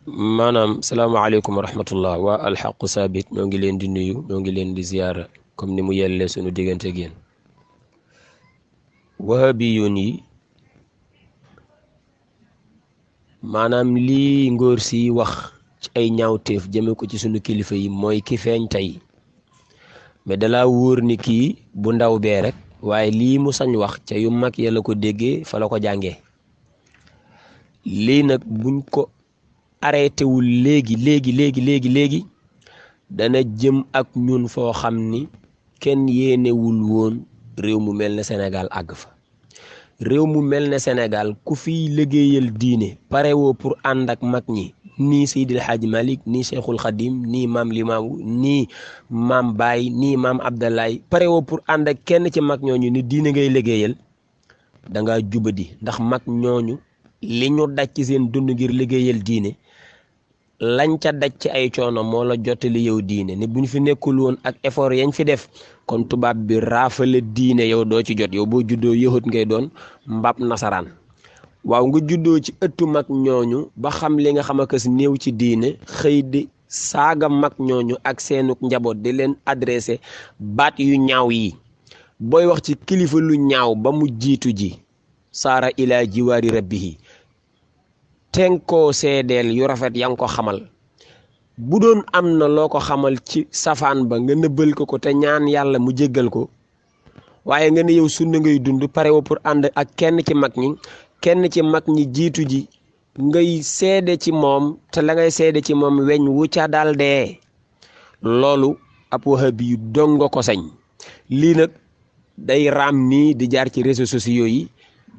maanaam salaamaaleykum wa rahmatullah waa alxaqu saabit ñoo ngi leen di nuyu ñoo ngi leen di ziyaara comme ni mu yellee suñu diggante ak yéen wahabiyun yi maanaam lii ngóor si wax ci ay ñaawteef jëme ko ci sunu kilifa yi mooy ki feeñ tey mais dalaa wóor ni kii bu ndaw bee rek waaye lii mu sañ wax ca yu mag ya la ko déggee fa la ko jàngee lii nag buñ ko arrêté wul léegi dana jëm ak ñun foo xam ni kenn yéenewul woon réew mu mel ne Sénégal àgg fa réew mu mel ne Sénégal ku fiy liggéeyal diine pare woo pour ànd ak mag ñi nii Seydil Hadji Malick nii Cheikhul Khadim nii maam Limaamu nii maam Baye nii maam Abdalaay pare woo pour ànd ak kenn ci mag ñooñu ni diine ngay liggéeyal da nga jubadi ndax mag ñooñu li ñu daj ci seen dund ngir liggéeyal diine lañ ca daj ci ay coono moo la jottali yow diine ne bu ñu fi nekkul woon ak effort yañ fi def kon tubaab bi raafale diine yow doo ci jot yow boo juddoo yëhut ngay doon mbab nasaraan waaw nga juddoo ci ëttu mag ñooñu ba xam li nga xam akas néew ci diine xëy di saaga mag ñooñu ak seenuk njaboot di leen adressé baat yu ñaaw yi booy wax ci kilifa lu ñaaw ba mu jiitu ji saara ilaa jiwaari rabbihi tenkoo seedeel yu rafet yaa ngi ko xamal bu doon am na loo ko xamal ci safaan ba nga nëbbal ko te ñaan yàlla mu jéggal ko waaye nga ne yow sunna ngay dund pare wo pour ànd ak kenn ci mag ñi jiitu ji ngay seede ci moom te la ngay seede ci moom weñ wu ca dal dee loolu ab wahabi yu dongo ko sañ lii nag day raam nii di jaar ci réseaux sociaux yi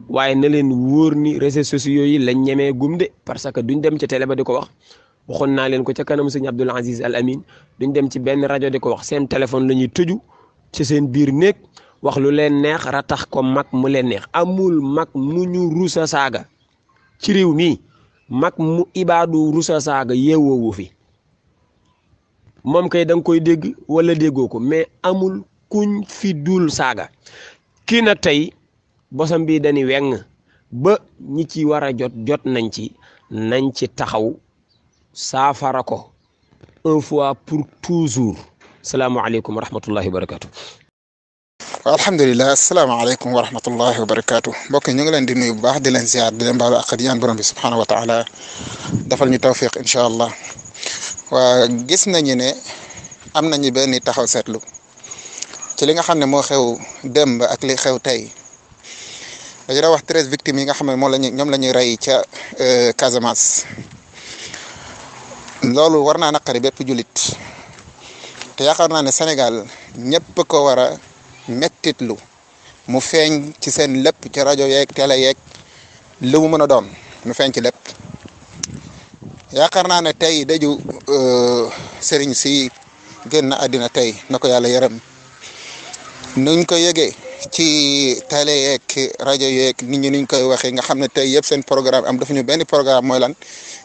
waaye na leen wóor ni réseaux sociaux yi lañ ñemee gumde parce que duñ dem ca télé ba di ko wax waxoon naa leen ko ca kanam sëñ Abdoul Aziz Al Amin duñ dem ci benn rajo di ko wax seen téléphone la ñuy tëju ci seen biir néeg wax lu leen neex ratax ko mag mu leen neex amul mag mu ñu rusa saaga ci réew mi mag mu ibaadu rusa saaga yeewoowu fi moom kay da nga koy dégg wala déggoo ko mais amul kuñ fi dul saaga kii nag tey bosam bi dañuy weng ba ñi ci war a jot nañ ci taxaw saafara ko une fois pour toujours salaamaaleykum wa rahmatullahi wa barakatu alhamdulilah asalaamaaleykum wa rahmatullahi wa barakatu mbokk ñu ngi leen di nuyu bu baax di leen ziar di leen baalu ak di ñaan borom bi subhanahu wa taala dafal ñu tawfiq incha allah waa gis nañu ne am nañu benn taxaw seetlu ci li nga xam ne moo xew démb ak li xew tey dañu daa wax 13 victimes yi nga xam ne ñoom la ñuy rey ca Casamance loolu war naa naqari bépp jullit te yaakaar naa ne Sénégal ñëpp ko war a mettitlu mu feeñ ci seen lépp ci rajo yeeg télé yeeg lu mu mën a doon mu feeñ ci lépp yaakaar naa ne tey daju sëriñ si génn àddina tey na ko yàlla yërëm nuñ ko yëgee ci télé yeeg rajo yeeg nit ñi nuñ koy waxee nga xam ne tey yëpp seen programme am dafa ñu benn programme mooy lan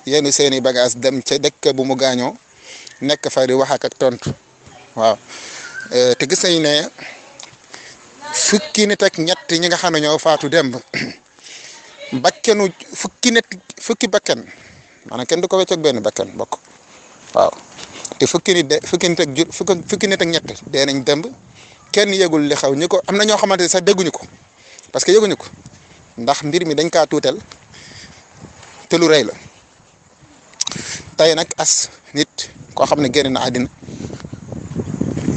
yéen seeni bagage dem ca dëkk bu mu gaañoo nekk fa di wax ak tontu waaw te gis nañ ne fukki nit ak ñett ñi nga xam ne ñoo faatu demb bakkenu fukki bakken maanaam kenn du ko wecc ak benn bakken bokk waaw te fukki nit ak ñett dee nañ demb kenn yëgul li xaw ñu ko am na ñoo xamante ne sax dégguñu ko parce que yëguñu ko ndax mbir mi dañ kaa tuutal te lu rëy la tey nag as nit koo xam ne génn na àddina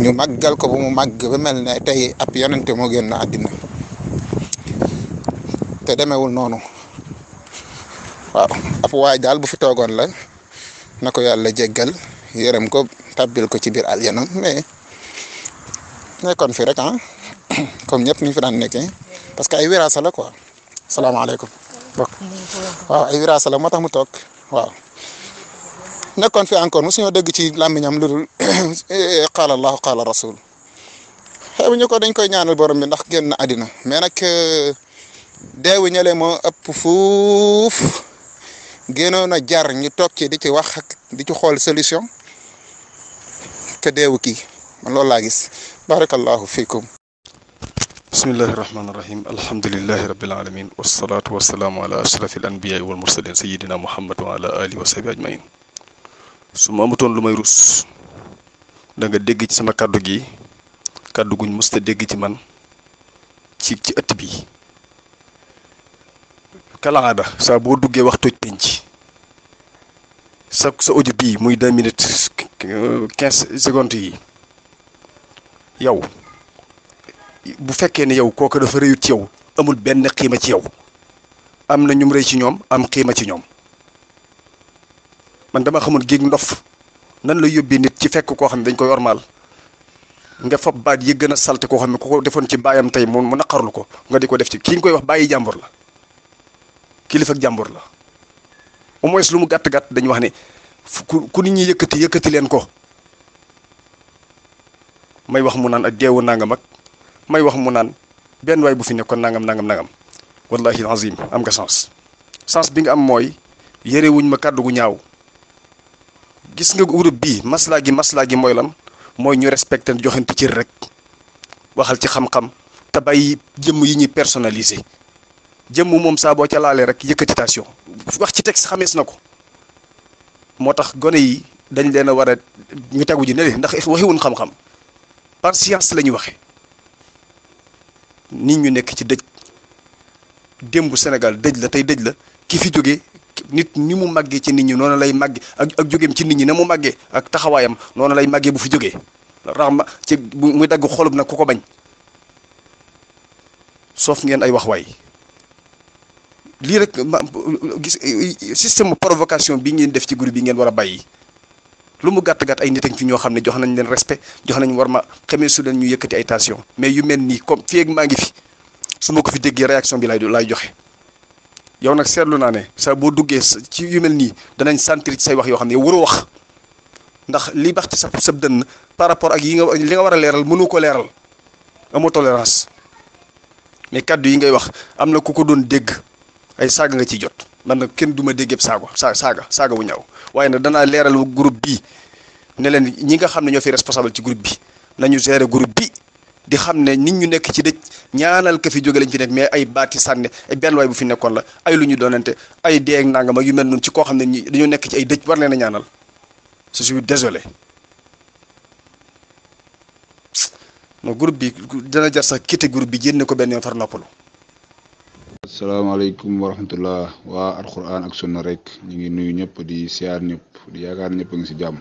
ñu màggal ko ba mu màgg ba mel ne tey ab yonente moo génn àddina te demewul noonu waaw ab waay daal bu fi toogoon la na ko yàlla jéggal yërëm ko tabbil ko ci biir aljanna mais nekkoon fi rek comme ñëpp ñu fi daan nekkee parce que ay wiraasa la quoi salaamaaleykum waaw ay wiraasa la moo tax mu toog waaw nekkoon fi encore mosu ñoo dégg ci làmmiñam lu dul qaala allahu qaala rasul xeebu ñu ko dañ koy ñaanal borom bi ndax génn àddina mais nag deewu ñële moo ëpp fuuf génnoon a jar ñu toog ci di ci wax ak di ci xool solution te deewu kii man loolu laa gis barakallahu fiikum bismillahi rahmaani rahim alhamdulilahi rabbil alamin wasalaatu wasalaamu ala ashraf al anbiyaai wal mursalin sayidina muhammad wa ala alihi wa sahbi ajmain su ma amutoon lu may rus da nga dégg ci sama kàddu gi kàddu guñ musta dégg ci man ci ëtt bi kalaada saa boo duggee wax toj penc sa audio bii muy 2 minutes 15 secondes yi yow bu fekkee ne yow kooku dafa rëyut ci yow amul benn xiima ci yow am na ñum rëy ci ñoom am xiima ci ñoom man dama xamul géeg ndof nan la yóbbee nit ci fekk koo xam ne dañ koy ormaal nga fob baat yi gën a salte koo xam ne ku ko defoon ci baayam tey mu naqarlu ko nga di ko def ci ki nga koy wax bàyyi jàmbur la kilifa ak jàmbur la au moins lu mu gàtt-gàtt dañu wax ne ku nit ñi yëkkati leen ko may wax mu naan ak deewu nangam ak may wax mu naan benn waay bu fi nekkoon nangam wallahi azim am nga sens bi nga am mooy yére wuñ ma kàddu gu ñaaw gis nga groupe bii maslaa gi mooy lan mooy ñu respecté joxante ci rek waxal ci xam-xam te bàyyi jëmm yi ñuy personnalisé jëmm moom saa boo ca laalee rek yëkkatitation wax ci texte xamees na ko moo tax gone yi dañ leen a war a ñu tegu ji ne leen ndax waxiwuñ xam-xam par science la ñuy waxe nit ñu nekk ci dëj démbu Sénégal dëj la tey dëj la ki fi jógee nit ni mu màggee ci nit ñi noonu lay màggee ak jógeem ci nit ñi ne mu màggee ak taxawaayam noonu lay màggee bu fi jógee raxma ci muy dagg xolub nag ku ko bañ soof ngeen ay wax waay lii rek gis système provocation bi ngeen def ci groupe bi ngeen war a bàyyi lu mu gàtt-gàtt ay nit ak fi ñoo xam ne jox nañ leen respect jox nañ war ma xamee su leen ñu yëkkati ay tension mais yu mel nii comme fii ak maa ngi fi su ma ko fi déggee réaction bi lay joxe yow nag seetlu naa ne saa boo duggee ci yu mel nii danañ sentir ci say wax yoo xam ne yow waroo wax ndax li bax ci sa dënn par rapport ak li nga war a leeral mënu ko leeral amoo tolérance mais kaddu yi ngay wax am na ku ko doon dégg ay saaga nga ciy jot man nag kenn du ma déggee saaga bu ñaaw waaye nag danaa leeral groupe bi ne leen ñi nga xam ne ñoo fi responsable ci groupe bi nañu gérer groupe bi di xam ne nit ñu nekk ci dëj ñaanal ka fi jóge lañ fi nekk mais ay baati sànne ay benn waay bu fi nekkoon la ay lu ñu doonante ay dee ak nangam ak yu mel noonu ci koo xam ne ñi dañoo nekk ci ay dëj war leen a ñaanal je suis désolé non groupe bi dana jar sax quitté groupe bi génne ko benn yoon far noppalu. asalaamaaleykum wa rahmatullah waa alquran ak sunna rek ñu ngi nuyu ñëpp di siyaar ñëpp di yaakaar ñëpp a ngi si jàmm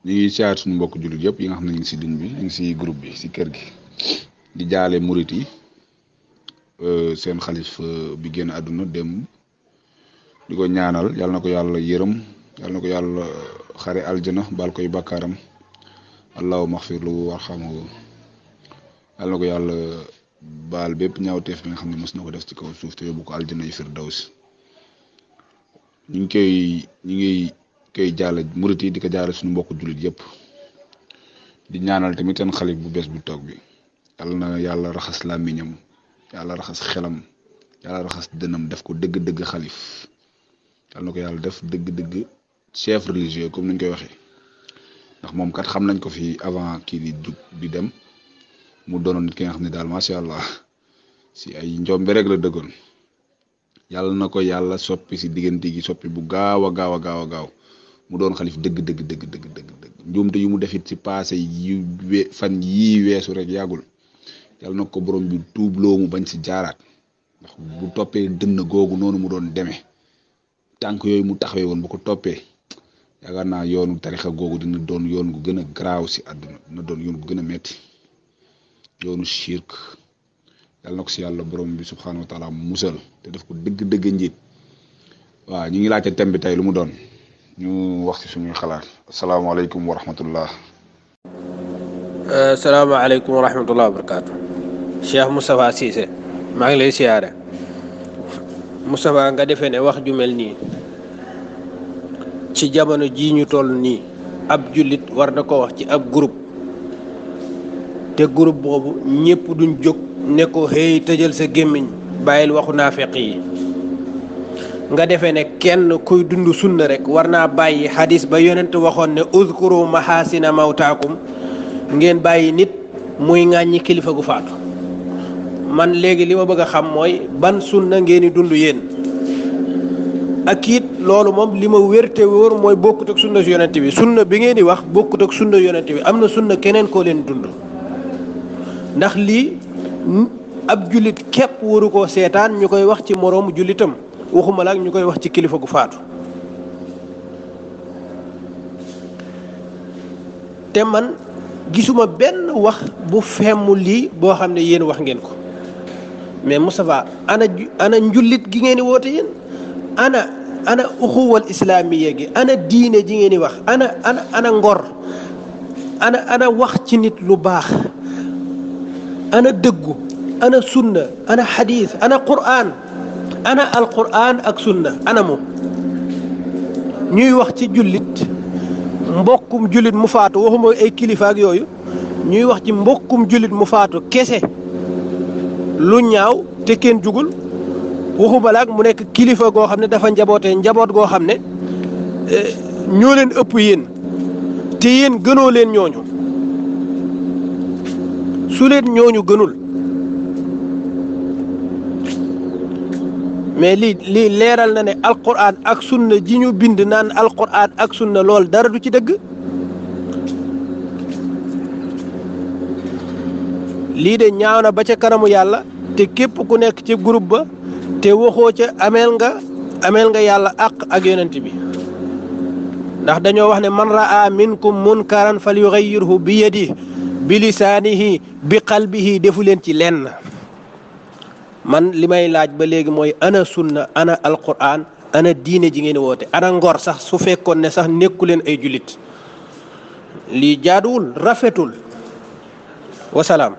ñu ngi siyaar suñu mbokk jullit yëpp yi nga xam ne ñu ngi si ligne bi ñu ngi si groupe bi si kër gi di jaale murit yi seen xalif bi génn àdduna dem di ko ñaanal yàlla na ko yàlla yërëm yàlla na ko yàlla xare aljana baal koy bàkkaaram allahumma maxfir lahu warxamhu yàlla na ko yàlla baal bépp ñaawteef bi nga xam ne mos na ko def ci kaw suuf te yóbbu ko aljana yi firdaws ñu ngi koy jaale murit yi di ko jaale suñu mbokk jullit yëpp di ñaanal tamit seen xalif bu bees bu toog bi yàlla na yàlla raxas làmmiñam yàlla raxas xelam yàlla raxas dënam def ko dëgg-dëgg xalif yàlla na ko yàlla def dëgg-dëgg chef religieux comme ni ñu koy waxee ndax moom kat xam nañ ko fi avant kii di jug di dem mu doonoon nit ki nga xam ne daal macha allah si ay njombe rek la dëggoon yàlla na ko yàlla soppi si diggante gi soppi bu gaaw a gaaw mu doon xalif dëgg njuumte yu mu defit si passé yi fan yii weesu rek yàggul yàlla na ko borom bi tuubloo mu bañ si jaaraat ndax bu toppee dënn googu noonu mu doon demee tànk yooyu mu taxawee woon bu ko toppee yaakaar naa yoonu tarixa googu dina doon yoon gu gën a garaaw si àdduna dina doon yoon gu gën a metti yoonu shirk yàlla na ko si yàlla borom bi subxanahu wa taala musal te def ko dëgg njiit waaw ñu ngi laajte thème bi tey lu mu doon ñu wax ci suñuy xalaat asalaamaaleykum wa rahmatullah. asalaamaaleykum wa rahmatullah wa barakaatu. Cheikh Moustapha Cissé maa ngi lay siyaare Moustapha nga defee ne wax ju mel nii ci jamono jii ñu toll nii ab jullit war na ko wax ci ab groupe te groupe boobu ñëpp duñ jóg ne ko xëy tëjal sa gémmiñ bàyyil waxu naafeq yi nga defee ne kenn kuy dund sunna rek war naa bàyyi xadis ba yonent waxoon ne uzkuru mahasina mawtaakum ngeen bàyyi nit muy ŋàññi kilifa gu faatu. man léegi li ma bëgg a xam mooy ban sunna ngeen di dund yéen ak it loolu moom li ma wér te wóor mooy bokkut ak sunna si yonent bi sunna bi ngeen di wax bokkut ak sunna yonent bi am na sunna keneen koo leen dund ndax lii ab jullit képp waru koo seetaan ñu koy wax ci moroomu jullitam waxuma la ak ñu koy wax ci kilifa gu faatu. te man gisuma benn wax bu femmu lii boo xam ne yéen wax ngeen ko mais Moustapha ana njullit gi ngeen di woote yéen ana uxuwal islaamiya gi ana diine ji ngeen di wax ana ngor ana wax ci nit lu baax ana dëggu ana sunna ana xadiis ana qur'an ana alqur'an ak sunna ana moom ñuy wax ci jullit mbokkum jullit mu faatu waxuma ay kilifa ak yooyu ñuy wax ci mbokkum jullit mu faatu kese lu ñaaw te kenn jugul waxuma la ak mu nekk kilifa goo xam ne dafa njabootee njaboot goo xam ne ñoo leen ëpp yéen te yéen gënoo leen ñooñu su leen ñooñu gënul mais lii leeral na ne alquran ak sunna ji ñu bind naan alquran ak sunna lool dara du ci dëgg lii de ñaaw na ba ca kanamu yàlla te képp ku nekk ci groupe ba te waxoo ca ameel nga yàlla ak yonent bi ndax dañoo wax ne man raa minkum munkaran falyughayyirhu bi yadihi bi lisaanihi bi qalbihi defu leen ci lenn man li may laaj ba léegi mooy ana sunna ana alquran ana diine ji ngeen woote ana ngor sax su fekkoon ne sax nekku leen ay jullit lii jaaduwul rafetul wasalaam.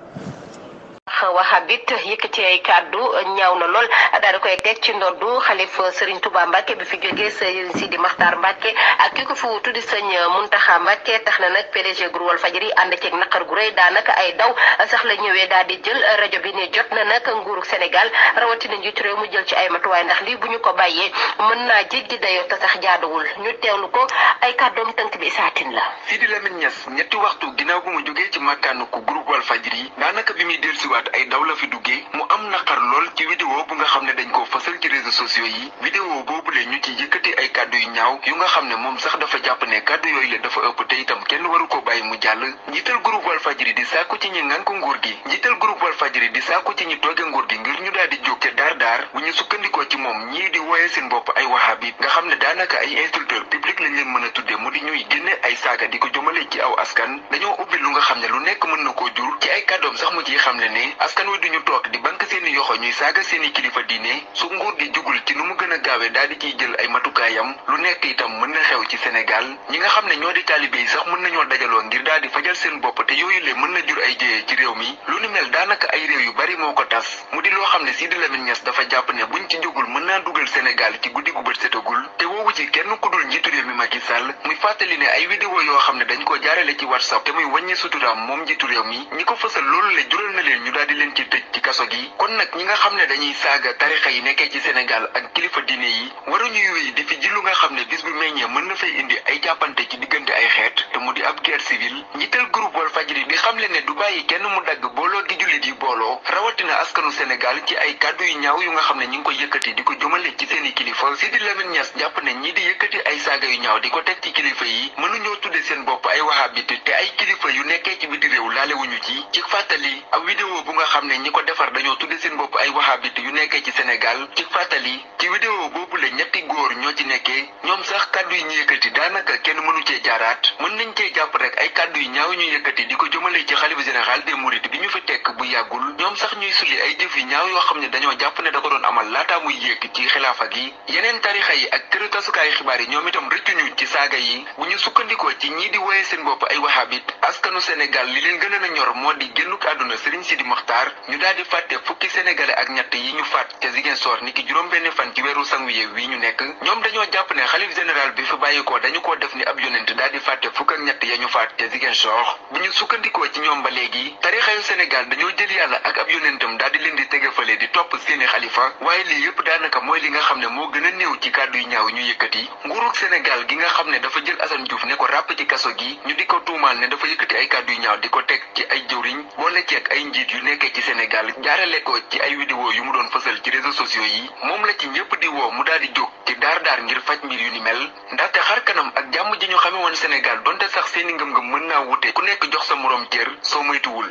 wahabit yëkkati ay kàddu ñaaw na lool daal di koy teg ci ndoddu xalif Serigne Touba Mbacke bi fi jógee Serigne Sidi Makhtar Mbacke ak ki ko fi wutu di sëñ Muntaxa Mbacke tax na nag PDG groupe Walfadjri ànd ceeg naqar gu rëy daanaka ay daw sax la ñëwee daal di jël rajo bi ne jot na nag nguurug Sénégal rawatina njiitu réew mu jël ci ay matuwaay ndax lii bu ñu ko bàyyee mën naa jéggi dayoo te sax jaaduwul ñu teewlu ko ay kàddoom tënk bi saatin la. Sidi Lamine Niass ñetti waxtu ginnaaw bu mu jógee ci makkaanu ko groupe Walfadjri daanaka bi muy dellusiwaat ay daw la fi duggee mu am naqar lool ci vidéo bu nga xam ne dañ koo fësal ci réseaux sociaux yi vidéo boobule ñu ci yëkkati ay kàddu yu ñaaw yu nga xam ne moom sax dafa jàpp ne kàddu yooyu la dafa ëpp te itam kenn waru ko bàyyi mu jàll njiital groupe Walfadjri di sàkku ci ñi ngànk nguur gi njiital groupe Walfadjri di sàkku ci ñi tooge nguur gi ngir ñu daal di jóg ca daar bu ñu sukkandikoo ci moom ñii di wooye seen bopp ay wahabit nga xam ne daanaka ay instructeur public lañ leen mën a tudde mu di ñuy génne ay saaga di ko jëmale ci aw askan dañoo ubbi lu nga xam ne lu nekk mën na koo jur ci ay kàddoom sax mu ciy xam ne ne askan wi duñu toog di bank seeni yoxo ñuy saaga seeni kilifa diine su nguur gi jugul ci nu mu gën a gaawee daal di ciy jël ay matukaayam lu nekk itam mën na xew ci Sénégal ñi nga xam ne ñoo di taalibe yi sax mën nañoo dajaloo ngir daal di fajal seen bopp te yooyu le mën na jur ay jéyee ci réew mi lu ni mel daanaka ay réew yu bari moo ko tas mu di loo xam ne Sidi Lamine Niass dafa jàpp ne buñ ci jógul mën naa dugal Sénégal ci guddi gu bët setagul te woowu ci kenn ku dul njiitu réew mi Macky Sall muy fàttali ne ay vidéo yoo xam ne dañ ko jaarale ci WhatsApp te muy wàññi suturaam moom njiitu réew mi ñi ko fësal loolu le jural na leen ñu daal di leen ci tëj ci kaso gi kon nag ñi nga xam ne dañuy saaga tarixa yi nekkee ci Sénégal ak kilifa diine yi waruñuy wéy di fi ji lu nga xam ne bis bu meññee mën na fay indi ay jàppante ci diggante ay xeet te mu di ab guerre civile njiital groupe Walfadjri di xamle ne du bàyyi kenn mu dagg booloo gi jullit yi booloo rawatina askanu Sénégal ci ay kàddu yu ñaaw yu nga xam ne ñi ngi ko yëkkati di ko jëmale ci seeni kilifa Sidi Lamine Niass jàpp ne ñii di yëkkati ay saaga yu ñaaw di ko teg ci kilifa yi mënuñoo tudde seen bopp ay wahabit te ay kilifa yu nekkee ci biti réew laalewuñu ci fàttali ab vidéo bu nga xam ne ñi ko defar dañoo tudde seen bopp ay wahabit yu nekkee ci Sénégal ci fàttali ci vidéo boobu la ñetti góor ñoo ci nekkee ñoom sax kàddu yi ñu yëkkati daanaka kenn mënu cee jaaraat mën nañ cee jàpp rek ay kàddu yu ñaaw ñu yëkkati di ko jëmale ci xalifa général des mourides bi ñu fi tekk bu yàggul ñoom sax ñuy sulli ay jëf yu ñaaw yoo xam ne dañoo jàpp ne da ko doon amal laataa muy yéeg ci xilaafa gi yeneen tarixa yi ak këru tasukaayu xibaar yi ñoom itam rëccuñu ci saaga yi bu ñu sukkandikoo ci ñii di woye seen bopp ay wahabit askanu Sénégal li leen gën a ñor moo di génnuk àdduna Serigne Sidi Makhtar ñu daal di fàtte fukki sénégalais ak ñett yi ñu faat ca Ziguinchor niki juróom-benn fan ci weeru sanwiye wi ñu nekk ñoom dañoo jàpp ne xalif général bi fi bàyyikoo dañu koo def ni ab yonent daal di fàtte fukk ak ñett ya ñu faat ca Ziguinchor bu ñu sukkandikoo ci ñoom ba léegi tarixa yu Sénégal dañoo jël yàlla ak ab yonentam daal di leen di tegefale di topp seeni xalifa waaye lii yëpp daanaka mooy li nga xam ne moo gën a néew ci kàddu yu ñaaw ñu yëkkati nguurug Sénégal gi nga xam ne dafa jël Assane Diouf ne ko ràpp ci kaso gi ñu di ko tuumaal ne dafa yëkkati ay kàddu yu ñaaw di ko teg ci ay jëwriñ boole ci ak ay njiit yu nekkee ci Sénégal jaarale ko ci ay vidéo yu mu doon fësal ci réseaux sociaux yi moom la ci ñëpp di woo mu daal di jóg ci daar ngir faj mbir yu ni mel ndaxte xar kanam ak jàmm ji ñu xame woon Sénégal donte sax seeni ngëm-ngëm mën naa wute ku nekk jox sa moroom cër soo moytuwul